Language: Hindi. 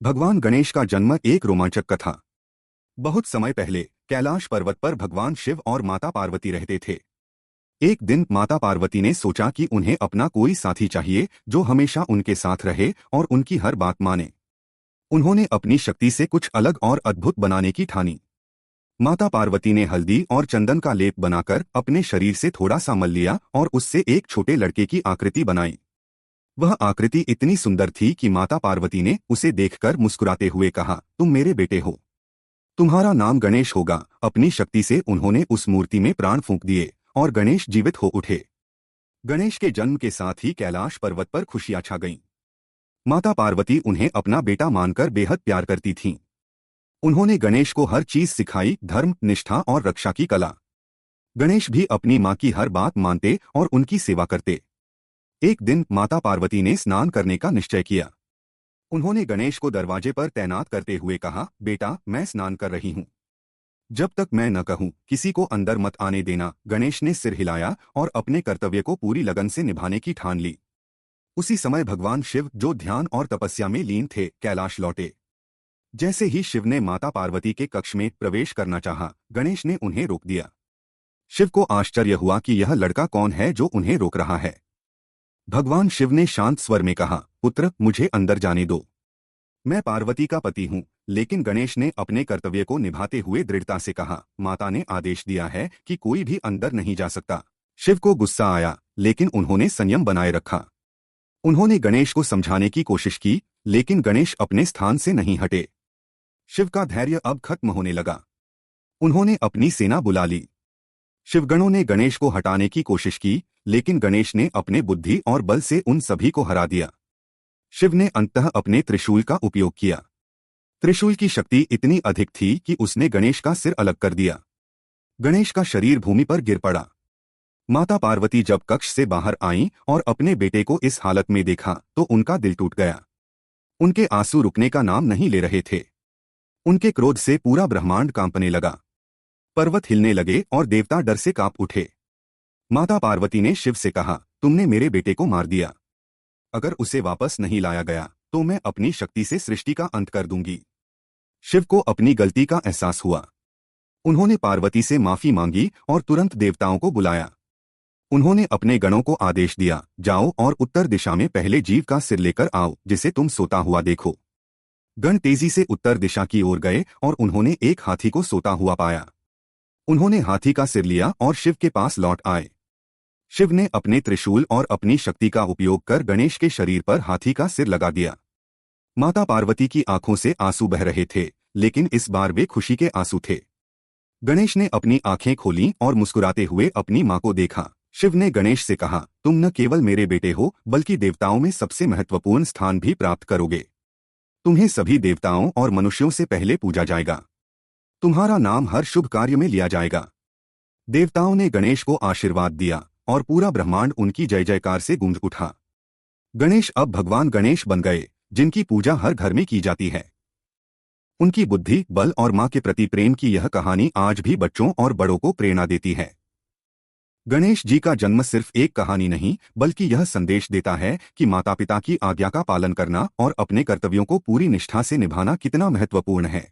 भगवान गणेश का जन्म एक रोमांचक कथा। बहुत समय पहले कैलाश पर्वत पर भगवान शिव और माता पार्वती रहते थे। एक दिन माता पार्वती ने सोचा कि उन्हें अपना कोई साथी चाहिए जो हमेशा उनके साथ रहे और उनकी हर बात माने। उन्होंने अपनी शक्ति से कुछ अलग और अद्भुत बनाने की ठानी। माता पार्वती ने हल्दी और चंदन का लेप बनाकर अपने शरीर से थोड़ा सा मल लिया और उससे एक छोटे लड़के की आकृति बनाई। वह आकृति इतनी सुंदर थी कि माता पार्वती ने उसे देखकर मुस्कुराते हुए कहा, तुम मेरे बेटे हो, तुम्हारा नाम गणेश होगा। अपनी शक्ति से उन्होंने उस मूर्ति में प्राण फूंक दिए और गणेश जीवित हो उठे। गणेश के जन्म के साथ ही कैलाश पर्वत पर खुशियां छा गईं। माता पार्वती उन्हें अपना बेटा मानकर बेहद प्यार करती थीं। उन्होंने गणेश को हर चीज सिखाई, धर्म, निष्ठा और रक्षा की कला। गणेश भी अपनी मां की हर बात मानते और उनकी सेवा करते। एक दिन माता पार्वती ने स्नान करने का निश्चय किया। उन्होंने गणेश को दरवाजे पर तैनात करते हुए कहा, बेटा मैं स्नान कर रही हूँ, जब तक मैं न कहूँ किसी को अंदर मत आने देना। गणेश ने सिर हिलाया और अपने कर्तव्य को पूरी लगन से निभाने की ठान ली। उसी समय भगवान शिव, जो ध्यान और तपस्या में लीन थे, कैलाश लौटे। जैसे ही शिव ने माता पार्वती के कक्ष में प्रवेश करना चाहा, गणेश ने उन्हें रोक दिया। शिव को आश्चर्य हुआ कि यह लड़का कौन है जो उन्हें रोक रहा है। भगवान शिव ने शांत स्वर में कहा, पुत्र मुझे अंदर जाने दो, मैं पार्वती का पति हूँ। लेकिन गणेश ने अपने कर्तव्य को निभाते हुए दृढ़ता से कहा, माता ने आदेश दिया है कि कोई भी अंदर नहीं जा सकता। शिव को गुस्सा आया, लेकिन उन्होंने संयम बनाए रखा। उन्होंने गणेश को समझाने की कोशिश की, लेकिन गणेश अपने स्थान से नहीं हटे। शिव का धैर्य अब खत्म होने लगा। उन्होंने अपनी सेना बुला ली। शिवगणों ने गणेश को हटाने की कोशिश की, लेकिन गणेश ने अपने बुद्धि और बल से उन सभी को हरा दिया। शिव ने अंततः अपने त्रिशूल का उपयोग किया। त्रिशूल की शक्ति इतनी अधिक थी कि उसने गणेश का सिर अलग कर दिया। गणेश का शरीर भूमि पर गिर पड़ा। माता पार्वती जब कक्ष से बाहर आईं और अपने बेटे को इस हालत में देखा तो उनका दिल टूट गया। उनके आंसू रुकने का नाम नहीं ले रहे थे। उनके क्रोध से पूरा ब्रह्मांड कांपने लगा। पर्वत हिलने लगे और देवता डर से कांप उठे। माता पार्वती ने शिव से कहा, तुमने मेरे बेटे को मार दिया। अगर उसे वापस नहीं लाया गया तो मैं अपनी शक्ति से सृष्टि का अंत कर दूंगी। शिव को अपनी गलती का एहसास हुआ। उन्होंने पार्वती से माफी मांगी और तुरंत देवताओं को बुलाया। उन्होंने अपने गणों को आदेश दिया, जाओ और उत्तर दिशा में पहले जीव का सिर लेकर आओ जिसे तुम सोता हुआ देखो। गण तेजी से उत्तर दिशा की ओर गए और उन्होंने एक हाथी को सोता हुआ पाया। उन्होंने हाथी का सिर लिया और शिव के पास लौट आए। शिव ने अपने त्रिशूल और अपनी शक्ति का उपयोग कर गणेश के शरीर पर हाथी का सिर लगा दिया। माता पार्वती की आंखों से आंसू बह रहे थे, लेकिन इस बार वे खुशी के आंसू थे। गणेश ने अपनी आंखें खोलीं और मुस्कुराते हुए अपनी मां को देखा। शिव ने गणेश से कहा, तुम न केवल मेरे बेटे हो बल्कि देवताओं में सबसे महत्वपूर्ण स्थान भी प्राप्त करोगे। तुम्हें सभी देवताओं और मनुष्यों से पहले पूजा जाएगा। तुम्हारा नाम हर शुभ कार्य में लिया जाएगा। देवताओं ने गणेश को आशीर्वाद दिया और पूरा ब्रह्मांड उनकी जय जयकार से गूंज उठा। गणेश अब भगवान गणेश बन गए, जिनकी पूजा हर घर में की जाती है। उनकी बुद्धि, बल और मां के प्रति प्रेम की यह कहानी आज भी बच्चों और बड़ों को प्रेरणा देती है। गणेश जी का जन्म सिर्फ एक कहानी नहीं, बल्कि यह संदेश देता है कि माता पिता की आज्ञा का पालन करना और अपने कर्तव्यों को पूरी निष्ठा से निभाना कितना महत्वपूर्ण है।